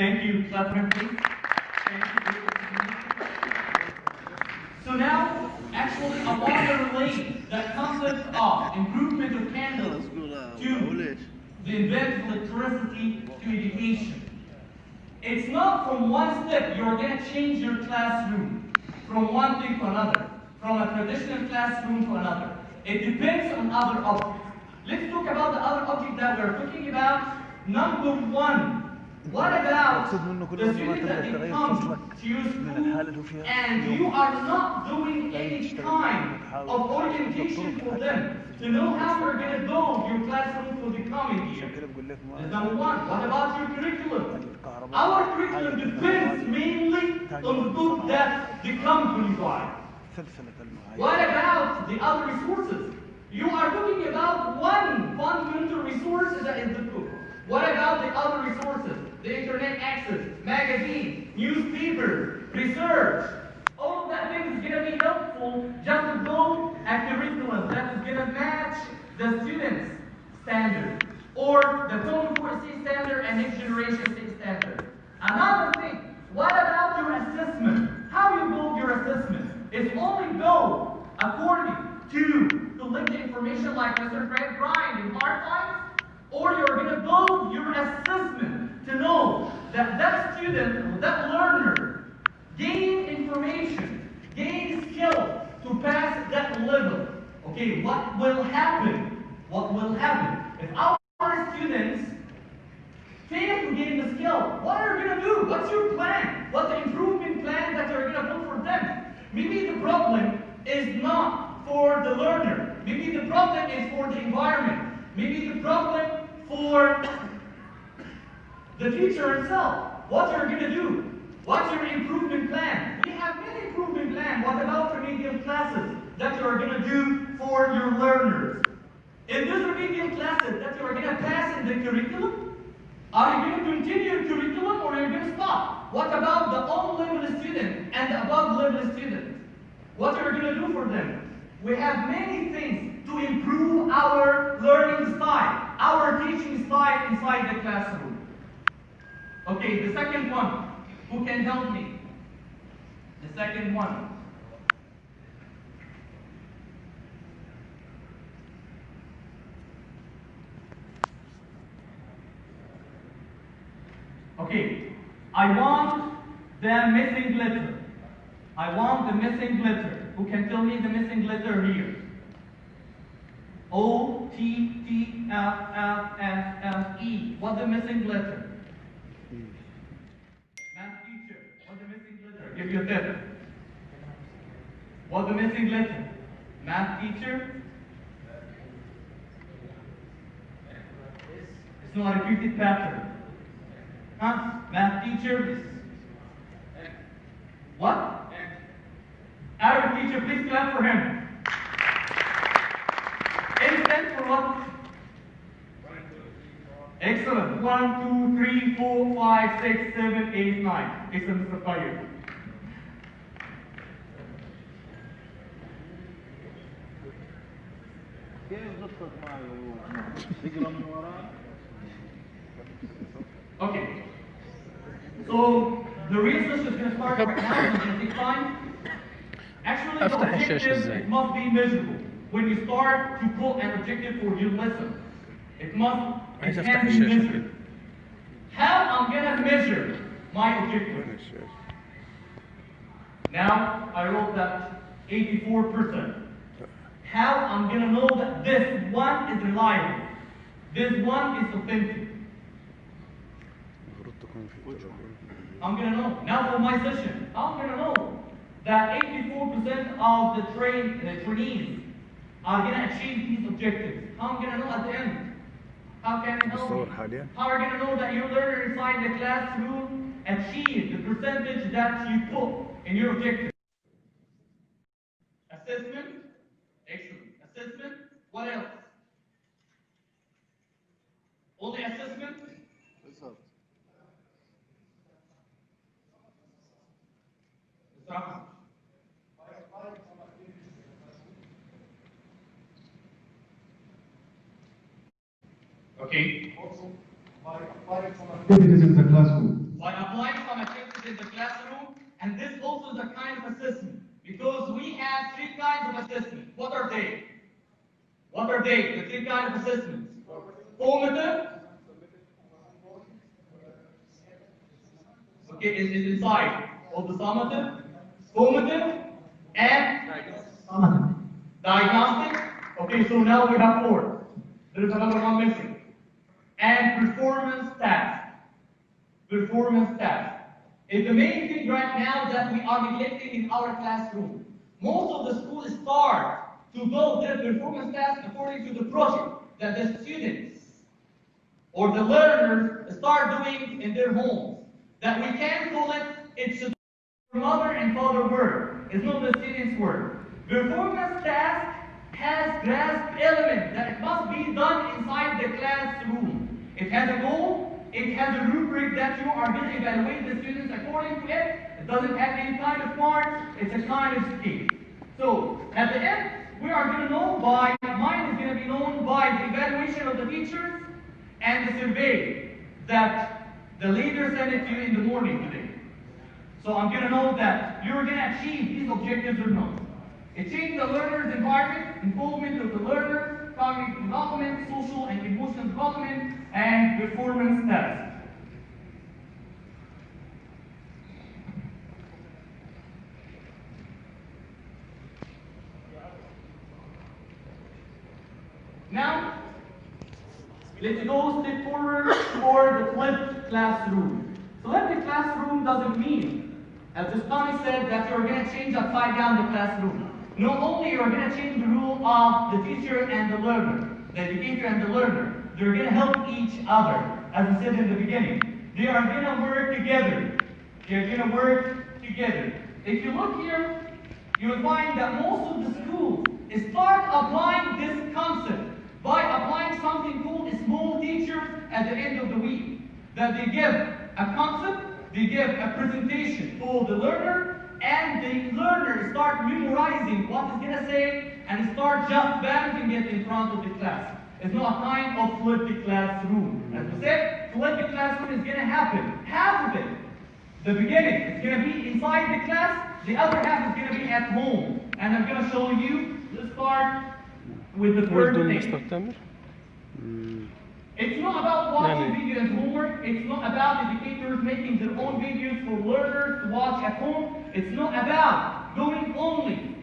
Thank you, Catherine, please. Thank you. So now, actually, I want to relate the concept of improvement of candles to the invention of electricity to education. It's not from one step you're going to change your classroom from one thing to another, from a traditional classroom to another. It depends on other objects. Let's talk about the other object that we're talking about. Number one, what about the student that they come to your school and you are not doing any kind of orientation for them to know how you're going to build your classroom for the coming year? That's number one. What about your curriculum? Our curriculum depends mainly on the book that the company buys. What about the other resources? You are talking about one fundamental resource that is the book. What about the other resources? The internet access, magazines, newspapers, research. All of that thing is going to be helpful just to build a curriculum that is going to match the students' standard or the Common Core C standard and Next Generation C standard. Another thing, what about your assessment? How you build your assessment? It's only built according to collect the information like Mr. Greg Bryant in hard times, or you're going to build your assessment to know that that student or that learner gain information, gain skill to pass that level. Okay, what will happen? What will happen? If our students fail to gain the skill, what are you going to do? What's your plan? What's the improvement plan that you're going to put for them? Maybe the problem is not for the learner. Maybe the problem is for the environment. Maybe the problem for the teacher himself. What you're going to do? What's your improvement plan? We have many improvement plans. What about remedial classes that you are going to do for your learners? In these remedial classes that you are going to pass in the curriculum, are you going to continue your curriculum or are you going to stop? What about the on-level student and the above-level student? What are you going to do for them? We have many things to improve our learning style, our teaching style inside the classroom. Okay, the second one. Who can help me? The second one. Okay, I want the missing letter. I want the missing letter. Who can tell me the missing letter here? O, T, T, F, F, F, F, E. What's the missing letter? Math teacher, what's the missing letter? Give you a tip. What's the missing letter? Math teacher? It's not a repeated pattern. Huh? Math teacher? What? Arabic teacher, please clap for him. A stands for what? Excellent. 1, 2, 3, 4, 5, 6, 7, 8, 9. Excellent, Mr. Tayyip. Okay. So the research is going to start right now. It's going to take time. Actually, the objective must be measurable. When you start to put an objective for your lesson, it can be measured. How I'm going to measure my objective? Now, I wrote that 84%. How I'm going to know that this one is reliable, this one is authentic. I'm going to know. Now for my session, I'm going to know that 84% of the trainees are going to achieve these objectives. How I'm going to know at the end? How can I help you? How are you going to know that your learner inside the classroom achieved the percentage that you put in your objective? Assessment? Excellent. Assessment? What else? Only assessment? Okay. Also, by applying some activities in the classroom. By survey, the three kinds of assessments. Formative. Okay, is inside of the summative, formative, and summative. Diagnostic. Okay, so now we have 4. There is another one missing. And performance task. Performance task. It's the main thing right now that we are neglecting in our classroom. Most of the schools start to build their performance task according to the project that the students or the learners start doing in their homes. That we can call it, it's a mother and father work. It's not the student's work. Performance task has grasp element that it must be done inside the classroom. It has a goal, it has a rubric that you are going to evaluate the students according to it. It doesn't have any kind of marks, it's a kind of scale. So, at the end, we are going to know by, mine is going to be known by the evaluation of the teachers and the survey that the leader sent it to you in the morning today. So I'm going to know that you're going to achieve these objectives or not. Achieve the learner's environment, involvement of the learner, cognitive development, social and emotional development, and performance tasks. Now, let's go a step forward for the flipped classroom. Flipped classroom doesn't mean, as the study said, that you're going to change upside down the classroom. Not only you're going to change the rule of the teacher and the learner, the educator and the learner, they're going to help each other. As I said in the beginning, they are going to work together. They're going to work together. If you look here, you will find that most of the schools start applying this concept by applying something called small teachers at the end of the week. That they give a concept, they give a presentation for the learner, and the learner start memorizing what it's going to say and start just balancing it in front of the class. It's not a kind of flipped classroom. As we said, flipped classroom is going to happen. Half of it, the beginning, it's going to be inside the class, the other half is going to be at home. And I'm going to show you, let's start with the first thing. It's not about watching videos as homework. It's not about educators making their own videos for learners to watch at home. It's not about going only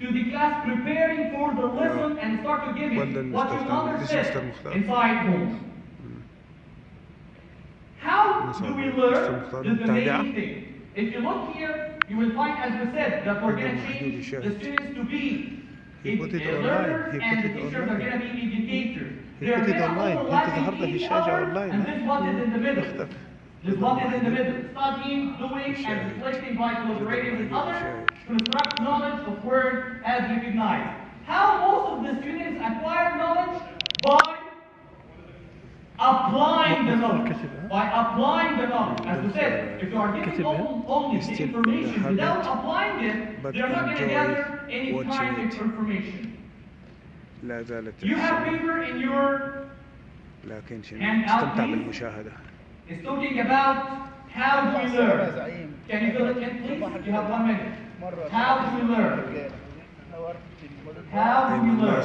to the class preparing for the lesson and start to give it what your mother said inside home. How do we learn? Is the main thing. If you look here, you will find, as we said, that we're going to change the students to be learners and the teachers are going to be educators. They are going to overlap each other, and this is what is in the middle. This is what is in the middle. Studying, doing, and reflecting by collaborating with others, construct knowledge of words as recognized. How most of the students acquire knowledge? By applying the knowledge. By applying the knowledge. As we said, if you are giving only the information without applying it, they're not going to gather any kind of information. You have paper in your handout, please. It's talking about how do we learn. Can you fill it in, please? You have 1 minute. How do we learn? How do we learn?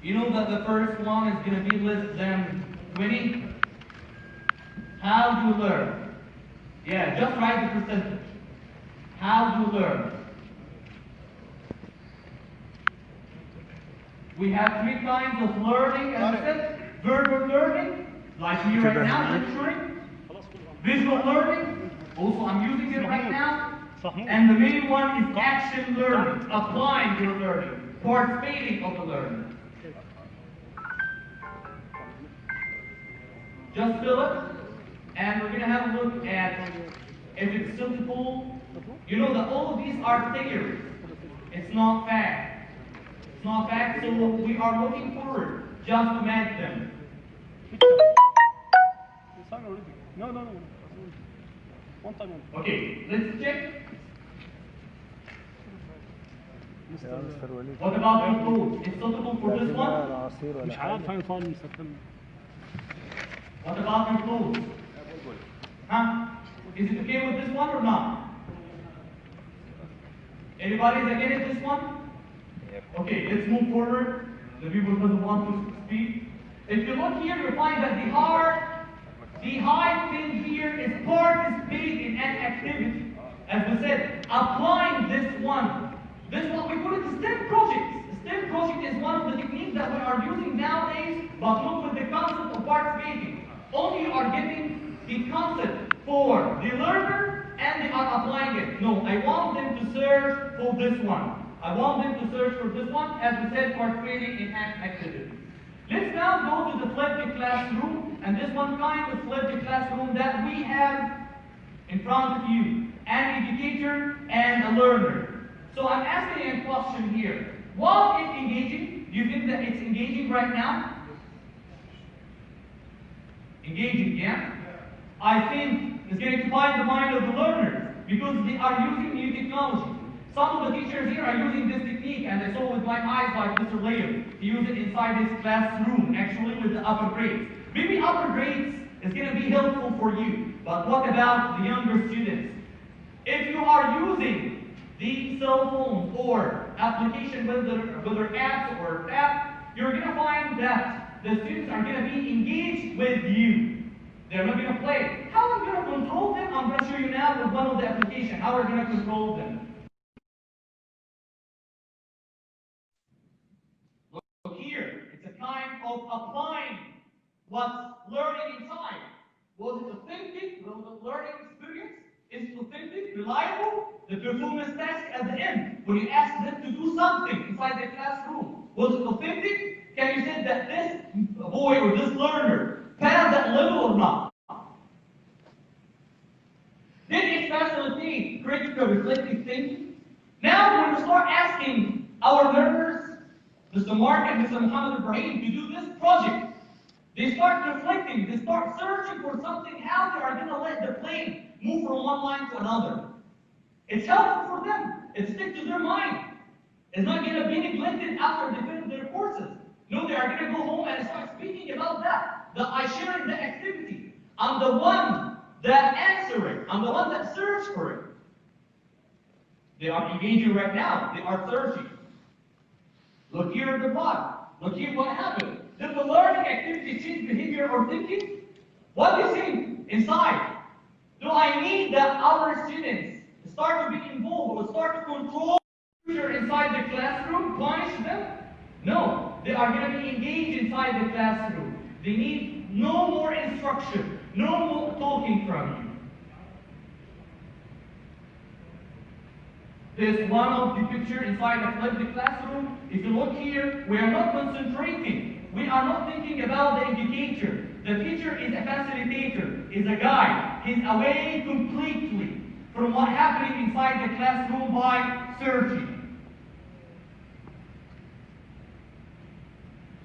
You know that the first one is going to be less than 20? How do you learn? Yeah, just write the percentage. How do you learn? We have 3 kinds of learning, as I said. Verbal learning, like me right now, lecturing. Visual learning, also I'm using it right now. And the main one is action learning, applying your learning, participating of the learning. Just fill it, and we're going to have a look at if it's simple. You know that all of these are theories. It's not fact. It's not fact, so we are looking forward just to match them. No. Okay, let's check. What about the code? It's suitable for this one? مش عارف هينفع نستخدم. What about your clothes? Huh? Is it okay with this one or not? Anybody is against this one? Okay, let's move forward. The people who doesn't want to speak. If you look here, you'll find that the high thing here is participating in an activity. As we said, applying this one. This is what we call it STEM projects. STEM project is one of the techniques that we are using nowadays, but not with the concept of participating. Only you are getting the concept for the learner and they are applying it. No, I want them to search for this one. I want them to search for this one, as we said, participating in an activity. Let's now go to the flipped classroom, and this one kind of flipped classroom that we have in front of you, an educator and a learner. So I'm asking a question here. Was it engaging? Do you think that it's engaging right now? Engaging, yeah? I think it's going to find the mind of the learners because they are using new technology. Some of the teachers here are using this technique, and I saw with my eyes like Mr. Leo. He used it inside his classroom, actually with the upper grades. Maybe upper grades is going to be helpful for you, but what about the younger students? If you are using the cell phone or application, whether apps or tab, you're going to find that the students are going to be engaged with you. They're not going to play. How am I going to control them? I'm going to show you now with one of the applications how we're going to control them. Look here. It's a kind of applying what's learning inside. Was it authentic? Was the learning experience? Is it authentic, reliable? The performance task at the end, when you ask them to do something inside the classroom, was it authentic? Can you say that this boy or this learner passed that level or not? Did it facilitate critical reflective thinking? Now when we start asking our learners, Mr. Mark and Mr. Muhammad Ibrahim, to do this project, they start reflecting, they start searching for something, how they are going to let the plane move from one line to another. It's helpful for them. It sticks to their mind. It's not going to be neglected after they finish their courses. No, they are going to go home and start speaking about that. I sharing the activity. I'm the one that answer it. I'm the one that search for it. They are engaging right now. They are searching. Look here at the bottom. Look here what happened. Did the learning activity change behavior or thinking? What do you think inside? Do I need that our students start to be involved or start to control inside the classroom, punish them? No, they are going to be engaged inside the classroom. They need no more instruction, no more talking from you. There's one of the picture inside the classroom. If you look here, we are not concentrating. We are not thinking about the educator. The teacher is a facilitator, is a guide. He's away completely from what's happening inside the classroom by searching.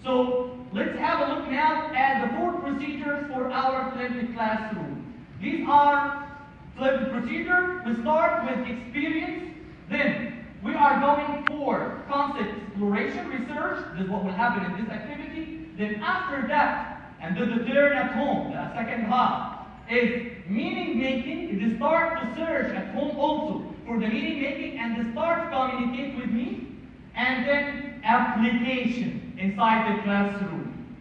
So let's have a look now at the 4 procedures for our flipped classroom. These are flipped procedure. We start with experience. Then we are going for concept exploration, research. This is what will happen in this activity. Then after that, and then the turn at home, the second half, is meaning making. They start to search at home also for the meaning making and they start to communicate with me. And then application inside the classroom.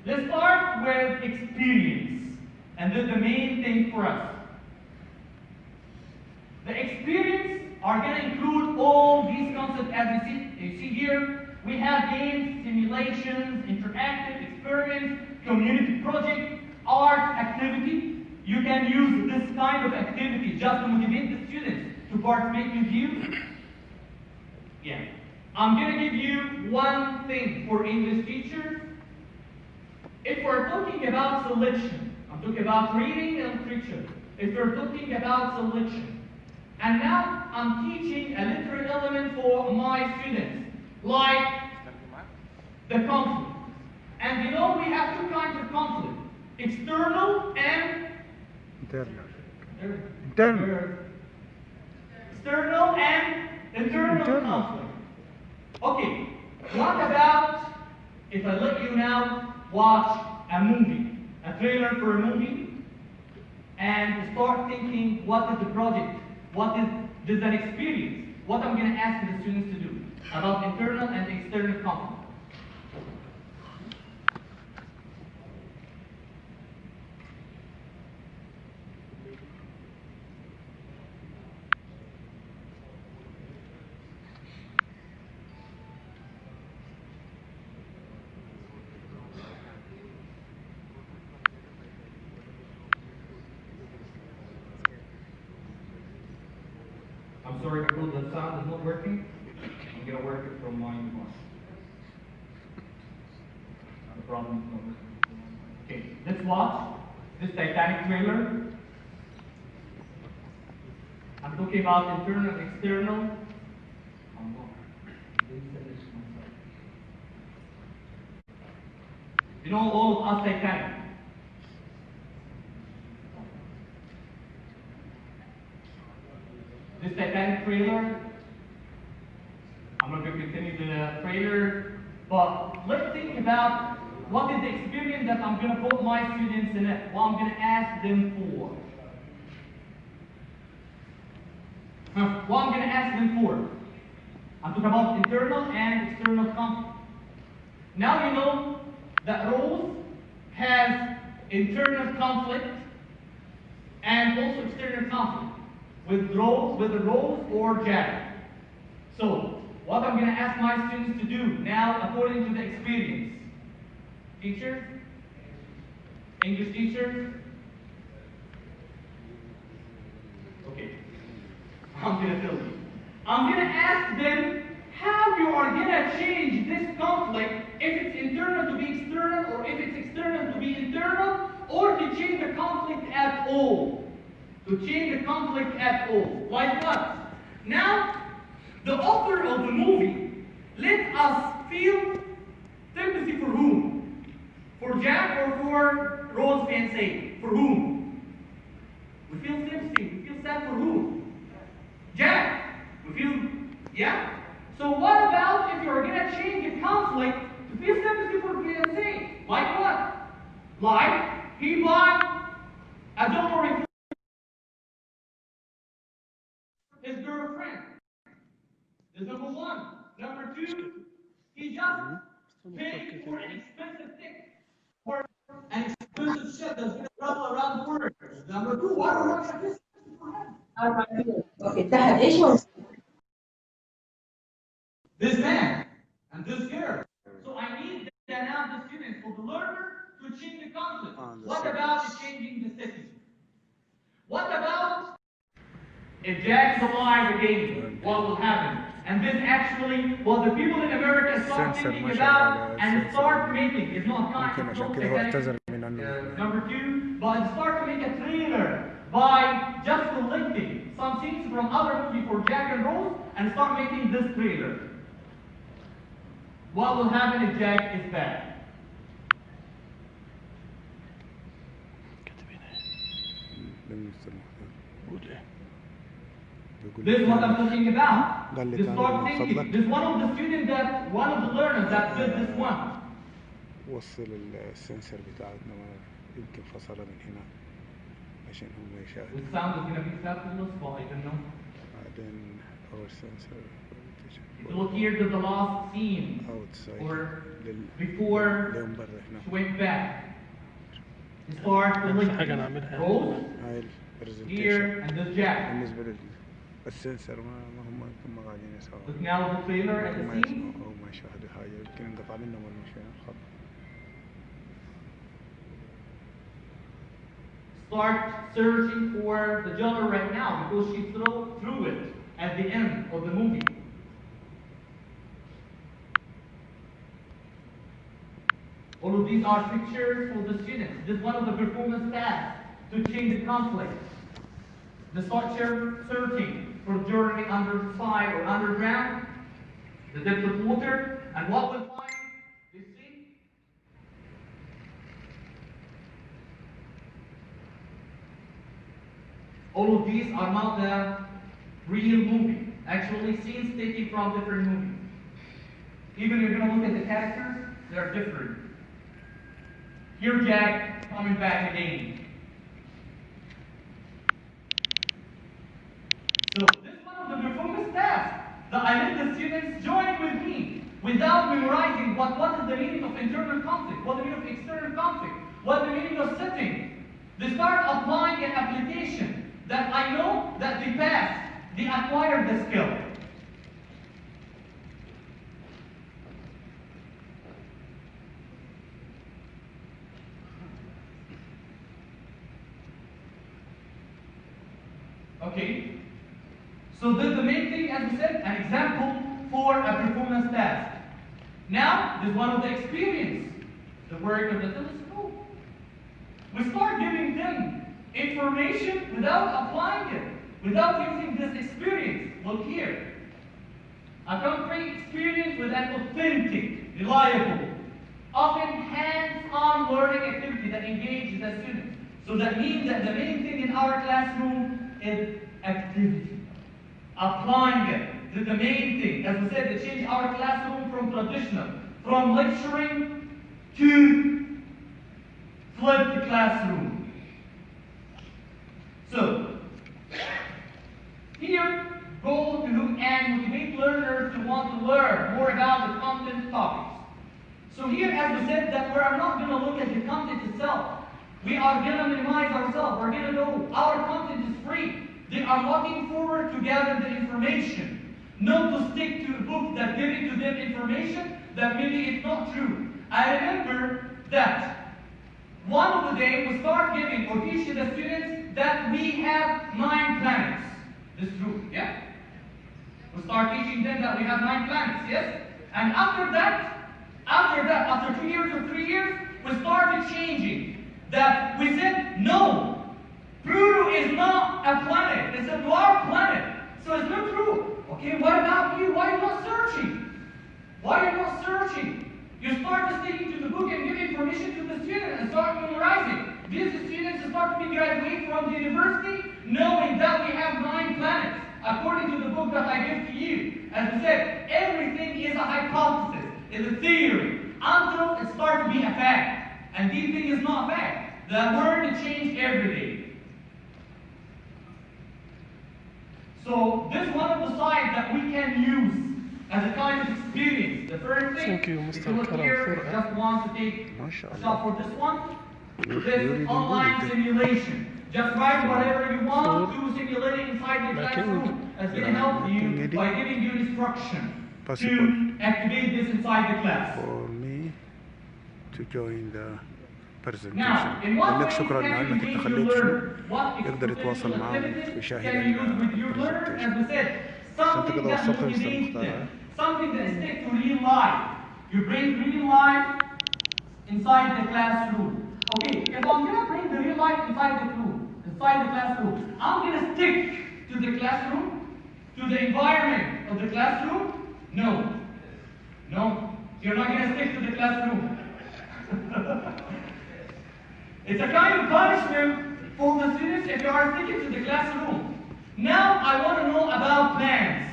Let's start with experience. And this is the main thing for us. The experience are going to include all these concepts as you see here. We have games, simulations, interactive experiments, community project, art activity. You can use this kind of activity just to motivate the students to participate with you. Yeah. I'm going to give you one thing for English teachers. If we're talking about selection, I'm talking about reading and literature. If we're talking about selection, and now I'm teaching a literary element for my students, like the conflict. And you know we have 2 kinds of conflict, external and internal. External and internal conflict. Okay, what about if I let you now watch a movie, a trailer for a movie, and start thinking what is the project, what is this an experience? what I'm going to ask the students to do about internal and external conflict. I'm sorry, Abdul, the sound is not working. I'm going to work it from my device. The problem is not working. Okay, let's watch this Titanic trailer. I'm talking about internal and external. You know all of us Titanic. This Titanic trailer, I'm not going to continue the trailer, but let's think about what is the experience that I'm going to put my students in it, what I'm going to ask them for. What I'm going to ask them for. I'm talking about internal and external conflict. Now you know that Rose has internal conflict and also external conflict with the Rose or Jack. So, what I'm going to ask my students to do now according to the experience. Teacher? English teacher? Okay. I'm going to tell you. I'm going to ask them how you are going to change this conflict, if it's internal to be external, or if it's external to be internal, or to change the conflict at all. To change the conflict at all. Like what? Now, the author of the movie let us feel sympathy for whom? For Jack or for Rose fiancé? For whom? We feel sympathy. We feel sad for whom? Jack. We feel, yeah? So what about if you're going to change the conflict to feel sympathy for fiancé? Like what? Like he bought a jewelry for his girlfriend. That's number one. Number two, he just paid for an expensive ticket for an expensive ship that's going to travel around the world. Number two, why do I have this for him? اتحد ايش هو؟ This man and this girl. So I need now the students or the learner to change the conflict. What about changing the setting? What about if Jack's alive again? What will happen? And this actually, well, the people in America start thinking about and start making. It's not kind of number two, but start to make a trailer by just collecting some scenes from other movies for Jack and Rose and start making this trailer. What will happen if Jack is back? This is what I'm talking about. This start thinking. This one of the students that, one of the learners that did this one. وصل السنسر بتاعتنا يمكن فصلها من هنا عشان هو يشاهد. The sound is going to be fabulous, but I don't know. بعدين our sensor. Look here to the last scene, or before she went back. Start to look Rose here and this Jack. بالنسبة للسنسر ما هم قاعدين يسووا. Look now at the trailer and the scene. أو ما يشاهدوا حاجة يمكن انقطع لنا ولا مش خط. Start searching for the jewelry right now because she threw it at the end of the movie. All of these are pictures for the students. This is one of the performance tasks to change the conflict. They start searching for jewelry underside or underground, the depth of water, and what we'll find, you see? All of these are not the real movie. Actually, scenes taken from different movies. Even if you're going to look at the characters, they're different. Here Jack coming back again. So this is one of the performance tasks that I let the students join with me without memorizing what is the meaning of internal conflict, what the meaning of external conflict, what the meaning of setting. They start applying an application that I know that they pass, they acquire the skill. Okay? So the main thing, as we said, an example for a performance task. Now, there's one of the experience, the work of the telescope. We start giving them information without applying it, without using this experience. Look here. A concrete experience with an authentic, reliable, often hands-on learning activity that engages the students. So that means that the main thing in our classroom is activity. Applying it to the main thing. As we said, they change our classroom from traditional, from lecturing to flipped classroom. So, here, goal to look and motivate learners to want to learn more about the content topics. So here, as we said, that we are not going to look at the content itself. We are going to minimize ourselves. We're going to know our content is free. They are looking forward to gather the information, not to stick to a book that giving to them information that maybe is not true. I remember that one of the days we start giving or teaching the students that we have 9 planets. This is true, yeah? We start teaching them that we have 9 planets, yes? And after that, after 2 years or 3 years, we started changing. That we said, no, Pluto is not a planet. It's a dwarf planet. So it's not true. Okay, what about you? Why are you not searching? Why are you not searching? You start sticking to the book and give information to the student and start memorizing. These students start to be graduate from the university knowing that we have 9 planets according to the book that I give to you. As I said, everything is a hypothesis, is a theory, until it starts to be a fact. And this thing is not a fact. The word changes every day. So this is one of the sides that we can use as a kind of experience. The first thing, Thank you, Mr. if you look here, just want to take a shot for this one. This is online simulation. Just write whatever you want to simulate it inside the classroom. It's going to help you by giving you instruction to activate this inside the class. For me to join the presentation. Now, in what لك ways شكرا can you لأنك engage your تخليت شنو learner? What يقدر يتواصل expositional معهم activities ويشاهد can you use with your learner? As we said, something كده that وصلت motivates للمستوى. them, something that sticks to real life. You bring real life inside the classroom. Okay, if I'm gonna bring the real life inside the classroom, I'm gonna stick to the classroom, to the environment of the classroom. No, you're not gonna stick to the classroom. It's a kind of punishment for the students if you are sticking to the classroom. Now I want to know about plans.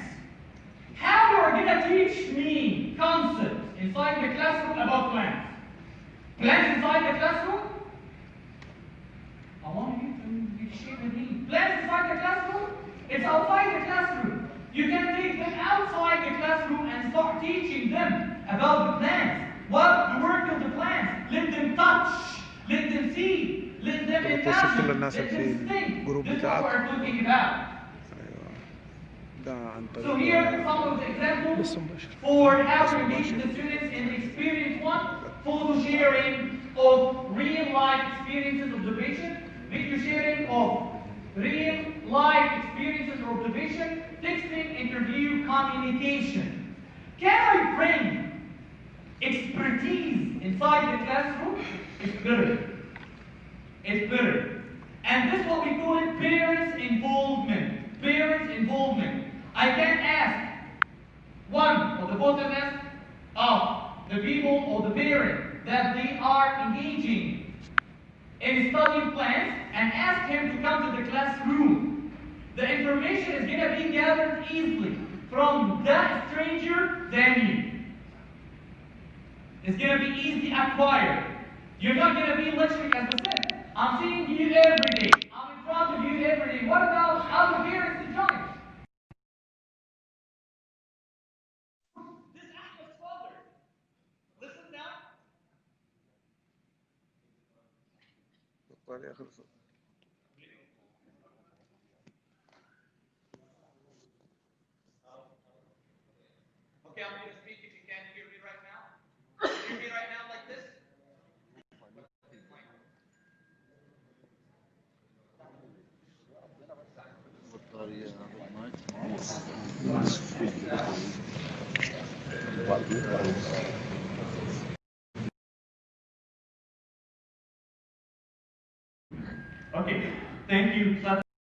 How you are going to teach me concepts inside the classroom about plans? Plans inside the classroom? I want you to share with me. Plans inside the classroom? It's outside the classroom. You can take them outside the classroom and start teaching them about the plans. What the work of the plans. Let them touch. Let them see. Let them imagine. Let them think. This is what we're talking about. So here some of the examples for how to engage the students in experience 1, photo sharing of real life experiences observation, video sharing of real life experiences observation, texting, interview, communication. Can I bring expertise inside the classroom? It's better. It's better. And this is what we call it parents' involvement. Parents' involvement. I can ask one or the both of us of the people or the parent that they are engaging in study plans and ask him to come to the classroom. The information is going to be gathered easily from that stranger than you. It's going to be easily acquired. You're not going to be lecturing, as I said. I'm seeing you every day. I'm in front of you every day. What about other parents to join? عليه آخر صوت. Okay, I'm going to speak if you can't hear me right now. Can you hear me right now like this? بطارية Okay, thank you.